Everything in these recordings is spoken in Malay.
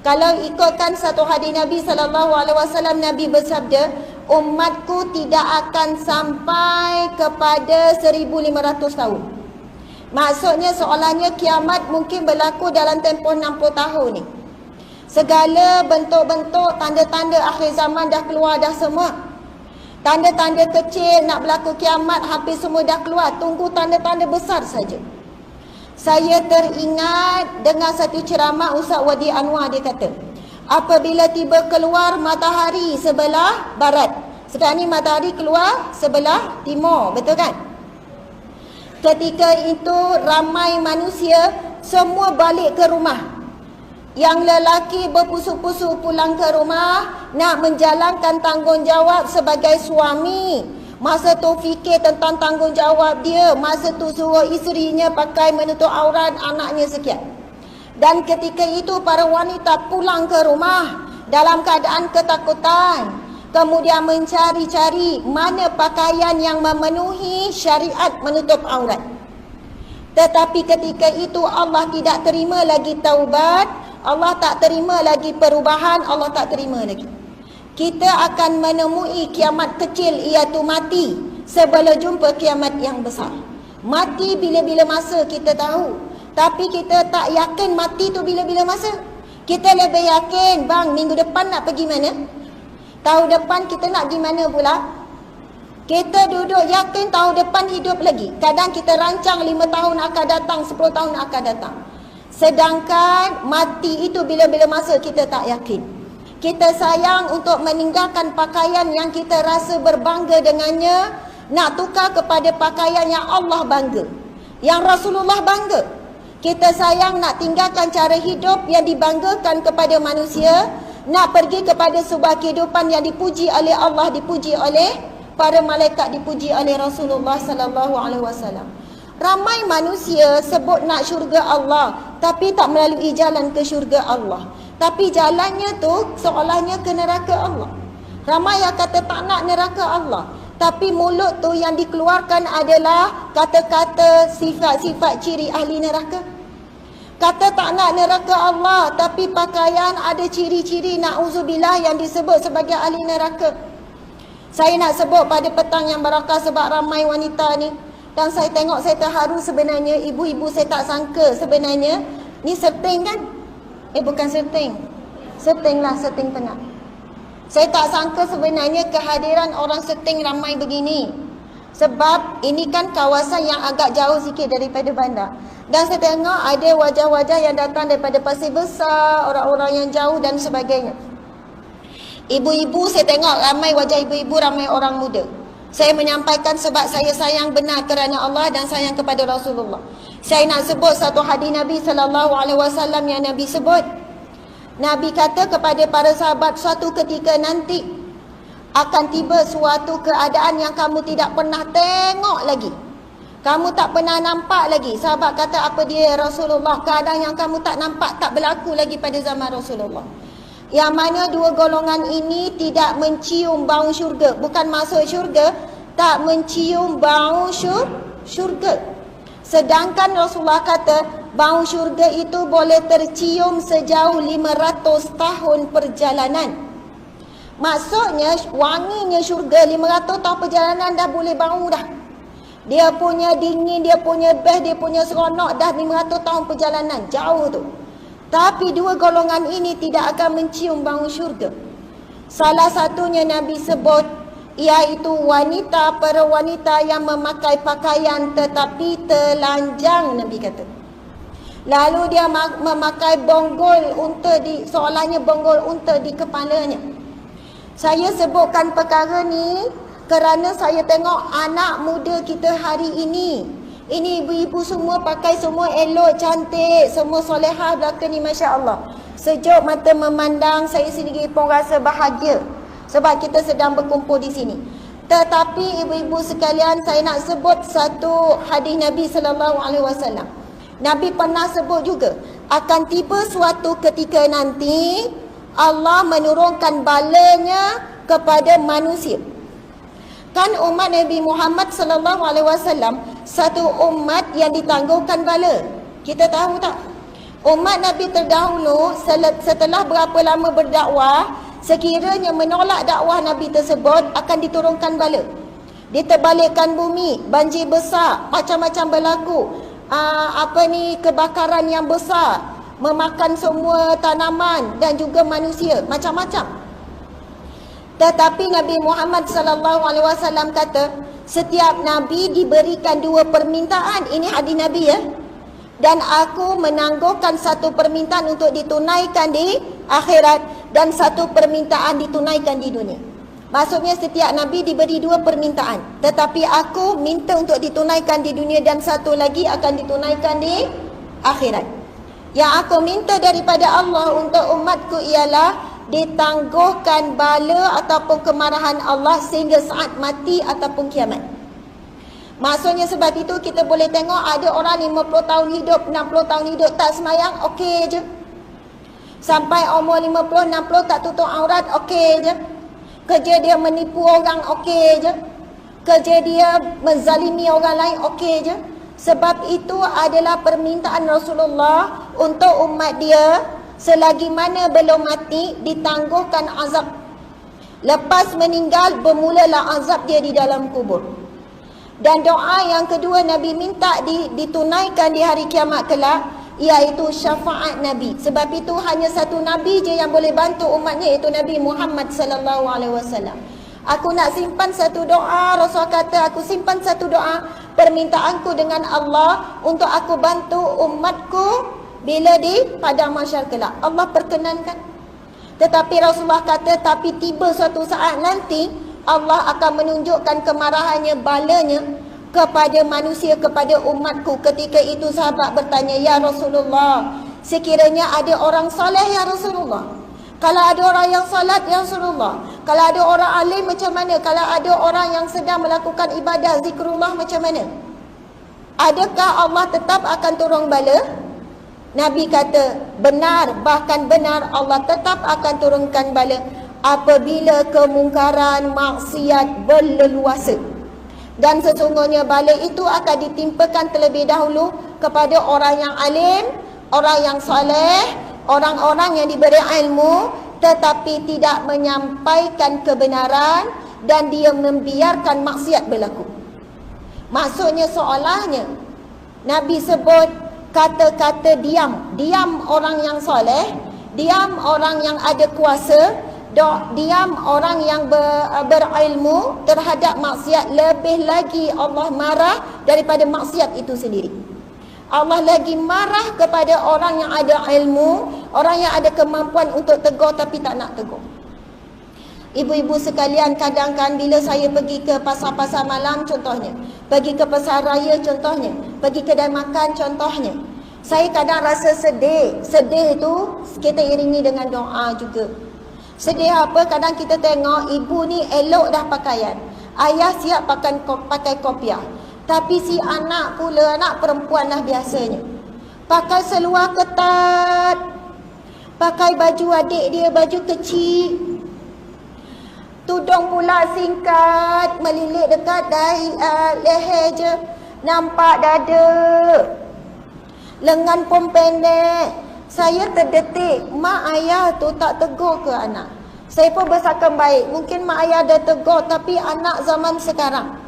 Kalau ikutkan satu hadis Nabi SAW, Nabi bersabda, umatku tidak akan sampai kepada 1500 tahun. Maksudnya seolahnya kiamat mungkin berlaku dalam tempoh 60 tahun ni. Segala bentuk-bentuk tanda-tanda akhir zaman dah keluar dah semua. Tanda-tanda kecil nak berlaku kiamat hampir semua dah keluar. Tunggu tanda-tanda besar saja. Saya teringat dengan satu ceramah Ustaz Wadi Anwar, dia kata, apabila tiba keluar matahari sebelah barat. Sekarang ni matahari keluar sebelah timur, betul kan? Ketika itu ramai manusia semua balik ke rumah. Yang lelaki berpusu-pusu pulang ke rumah nak menjalankan tanggungjawab sebagai suami. Masa tu fikir tentang tanggungjawab dia. Masa tu suruh isterinya pakai menutup aurat anaknya sekian. Dan ketika itu para wanita pulang ke rumah dalam keadaan ketakutan. Kemudian mencari-cari mana pakaian yang memenuhi syariat menutup aurat. Tetapi ketika itu Allah tidak terima lagi taubat. Allah tak terima lagi perubahan. Allah tak terima lagi. Kita akan menemui kiamat kecil, iaitu mati, sebelum jumpa kiamat yang besar. Mati bila-bila masa kita tahu. Tapi kita tak yakin mati tu bila-bila masa. Kita lebih yakin, bang, minggu depan nak pergi mana? Tahun depan kita nak pergi mana pula? Kita duduk yakin tahun depan hidup lagi. Kadang kita rancang 5 tahun akan datang, 10 tahun akan datang. Sedangkan mati itu bila-bila masa kita tak yakin. Kita sayang untuk meninggalkan pakaian yang kita rasa berbangga dengannya, nak tukar kepada pakaian yang Allah bangga, yang Rasulullah bangga. Kita sayang nak tinggalkan cara hidup yang dibanggakan kepada manusia, nak pergi kepada sebuah kehidupan yang dipuji oleh Allah, dipuji oleh para malaikat, dipuji oleh Rasulullah SAW. Ramai manusia sebut nak syurga Allah, tapi tak melalui jalan ke syurga Allah. Tapi jalannya tu seolahnya ke neraka Allah. Ramai yang kata tak nak neraka Allah, tapi mulut tu yang dikeluarkan adalah kata-kata sifat-sifat ciri ahli neraka. Kata tak nak neraka Allah, tapi pakaian ada ciri-ciri na'udzubillah yang disebut sebagai ahli neraka. Saya nak sebut pada petang yang barakah sebab ramai wanita ni. Dan saya tengok, saya terharu sebenarnya. Ibu-ibu saya tak sangka sebenarnya. Ni setting kan? Bukan setting. Setting lah, setting tengah. Saya tak sangka sebenarnya kehadiran orang setting ramai begini. Sebab ini kan kawasan yang agak jauh sikit daripada bandar. Dan saya tengok ada wajah-wajah yang datang daripada Pasir Besar, orang-orang yang jauh dan sebagainya. Ibu-ibu, saya tengok ramai wajah ibu-ibu, ramai orang muda. Saya menyampaikan sebab saya sayang benar kerana Allah dan sayang kepada Rasulullah. Saya nak sebut satu hadis Nabi SAW yang Nabi sebut. Nabi kata kepada para sahabat, suatu ketika nanti akan tiba suatu keadaan yang kamu tidak pernah tengok lagi. Kamu tak pernah nampak lagi. Sahabat kata, apa dia Rasulullah? Keadaan yang kamu tak nampak, tak berlaku lagi pada zaman Rasulullah. Yang mana dua golongan ini tidak mencium bau syurga. Bukan masuk syurga, tak mencium bau syurga. Sedangkan Rasulullah kata, bau syurga itu boleh tercium sejauh 500 tahun perjalanan. Maksudnya wanginya syurga 500 tahun perjalanan dah boleh bau dah. Dia punya dingin, dia punya best, dia punya seronok dah 500 tahun perjalanan. Jauh tu. Tapi dua golongan ini tidak akan mencium bau syurga. Salah satunya Nabi sebut, iaitu wanita, para wanita yang memakai pakaian tetapi telanjang, Nabi kata. Lalu dia memakai bonggol unta seolahnya bonggol unta di kepalanya. Saya sebutkan perkara ni kerana saya tengok anak muda kita hari ini. Ini ibu-ibu semua pakai semua elok, cantik, semua solehah belakang ni, Masya Allah. Sejuk mata memandang, saya sendiri pun rasa bahagia sebab kita sedang berkumpul di sini. Tetapi ibu-ibu sekalian, saya nak sebut satu hadis Nabi SAW. Nabi pernah sebut juga, akan tiba suatu ketika nanti Allah menurunkan balanya kepada manusia. Kan umat Nabi Muhammad SAW satu umat yang ditangguhkan bala. Kita tahu tak? Umat Nabi terdahulu setelah berapa lama berdakwah, sekiranya menolak dakwah Nabi tersebut, akan diturunkan bala. Diterbalikkan bumi, banjir besar, macam-macam berlaku. Kebakaran yang besar, memakan semua tanaman dan juga manusia, macam-macam. Tetapi Nabi Muhammad SAW kata, setiap Nabi diberikan 2 permintaan. Ini hadis Nabi ya. Dan aku menangguhkan satu permintaan untuk ditunaikan di akhirat dan satu permintaan ditunaikan di dunia. Maksudnya setiap Nabi diberi 2 permintaan. Tetapi aku minta untuk ditunaikan di dunia dan satu lagi akan ditunaikan di akhirat. Yang aku minta daripada Allah untuk umatku ialah ditangguhkan bala ataupun kemarahan Allah sehingga saat mati ataupun kiamat. Maksudnya sebab itu kita boleh tengok ada orang 50 tahun hidup, 60 tahun hidup tak semayang, okey je. Sampai umur 50, 60 tak tutup aurat, okey je. Kerja dia menipu orang, okey je. Kerja dia menzalimi orang lain, okey je. Sebab itu adalah permintaan Rasulullah untuk umat dia, selagi mana belum mati ditangguhkan azab. Lepas meninggal bermulalah azab dia di dalam kubur. Dan doa yang kedua Nabi minta ditunaikan di hari kiamat kelak, iaitu syafaat Nabi. Sebab itu hanya satu Nabi je yang boleh bantu umatnya, iaitu Nabi Muhammad SAW. Aku nak simpan satu doa, Rasul kata aku simpan satu doa, permintaanku dengan Allah untuk aku bantu umatku bila di padang mahsyar kelak. Allah perkenankan. Tetapi Rasulullah kata, tapi tiba suatu saat nanti Allah akan menunjukkan kemarahannya, balanya kepada manusia, kepada umatku. Ketika itu sahabat bertanya, ya Rasulullah, sekiranya ada orang saleh ya Rasulullah, kalau ada orang yang salat ya Rasulullah, kalau ada orang alim macam mana, kalau ada orang yang sedang melakukan ibadah zikrullah macam mana, adakah Allah tetap akan turun bala? Nabi kata, benar, bahkan benar, Allah tetap akan turunkan bala apabila kemungkaran maksiat berleluasa. Dan sesungguhnya bala itu akan ditimpakan terlebih dahulu kepada orang yang alim, orang yang soleh, orang-orang yang diberi ilmu tetapi tidak menyampaikan kebenaran dan dia membiarkan maksiat berlaku. Maksudnya seolahnya Nabi sebut kata-kata diam. Diam orang yang soleh, diam orang yang ada kuasa, diam orang yang berilmu terhadap maksiat. Lebih lagi Allah marah daripada maksiat itu sendiri. Allah lagi marah kepada orang yang ada ilmu, orang yang ada kemampuan untuk tegur tapi tak nak tegur. Ibu-ibu sekalian, kadang-kadang bila saya pergi ke pasar-pasar malam contohnya, pergi ke pasar raya contohnya, pergi kedai makan contohnya, saya kadang rasa sedih. Sedih itu kita iringi dengan doa juga. Sedih apa? Kadang kita tengok ibu ni elok dah pakaian, ayah siap pakai kopiah, tapi si anak pula, anak perempuan lah biasanya, pakai seluar ketat, pakai baju adik dia, baju kecil, tudung pula singkat, melilit dekat leher je, nampak dada, lengan pun pendek. Saya terdetik, mak ayah tu tak tegur ke anak? Saya pun bersangka baik, mungkin mak ayah dah tegur, tapi anak zaman sekarang.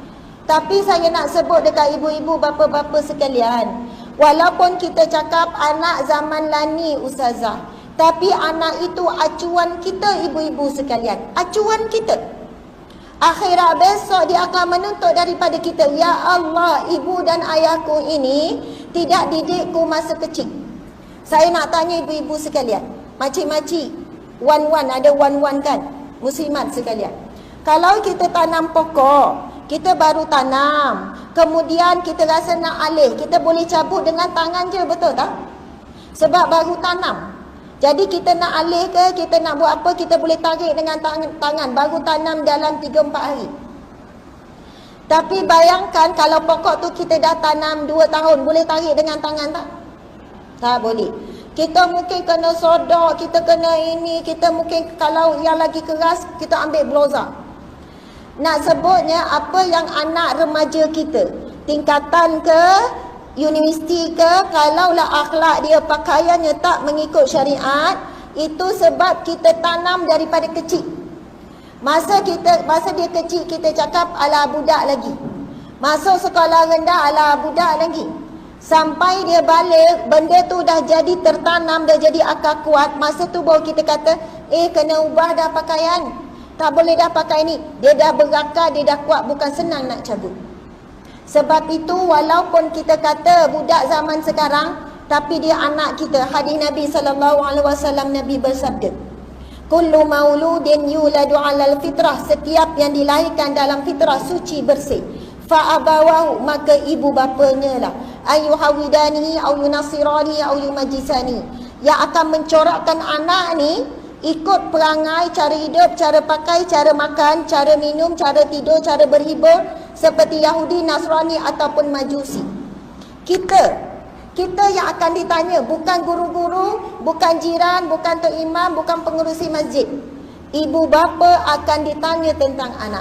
Tapi saya nak sebut dekat ibu-ibu, bapa-bapa sekalian, walaupun kita cakap anak zaman lani ustazah, tapi anak itu acuan kita ibu-ibu sekalian, acuan kita. Akhirat besok dia akan menuntut daripada kita, ya Allah, ibu dan ayahku ini tidak didikku masa kecil. Saya nak tanya ibu-ibu sekalian, makcik-makcik, wan-wan, ada wan-wan kan, muslimat sekalian. Kalau kita tanam pokok, kita baru tanam, kemudian kita rasa nak alih, kita boleh cabut dengan tangan je, betul tak? Sebab baru tanam. Jadi kita nak alih ke, kita nak buat apa, kita boleh tarik dengan tangan, baru tanam dalam 3-4 hari. Tapi bayangkan kalau pokok tu kita dah tanam 2 tahun, boleh tarik dengan tangan tak? Tak boleh. Kita mungkin kena sodok, kita kena ini, kita mungkin kalau yang lagi keras, kita ambil bloza. Nak sebutnya apa yang anak remaja kita, tingkatan ke universiti ke, kalaulah akhlak dia, pakaiannya tak mengikut syariat, itu sebab kita tanam daripada kecil. Masa dia kecil, kita cakap ala budak lagi. Masuk sekolah rendah, ala budak lagi. Sampai dia balik, benda tu dah jadi tertanam, dah jadi akar kuat. Masa tu baru kita kata, kena ubah dah pakaian. Tak boleh dah pakai ni. Dia dah berakar, dia dah kuat, bukan senang nak cabut. Sebab itu walaupun kita kata budak zaman sekarang, tapi dia anak kita. Hadis Nabi SAW, Nabi bersabda, kullu mauludin yuladu alal fitrah, setiap yang dilahirkan dalam fitrah suci bersih. Fa'abawahu, maka ibu bapanya lah, ayuhawidani au yunasirani au yumajisani, yang akan mencorakkan anak ni ikut perangai, cara hidup, cara pakai, cara makan, cara minum, cara tidur, cara berhibur, seperti Yahudi, Nasrani ataupun Majusi. Kita yang akan ditanya, bukan guru-guru, bukan jiran, bukan tok imam, bukan pengerusi masjid. Ibu bapa akan ditanya tentang anak.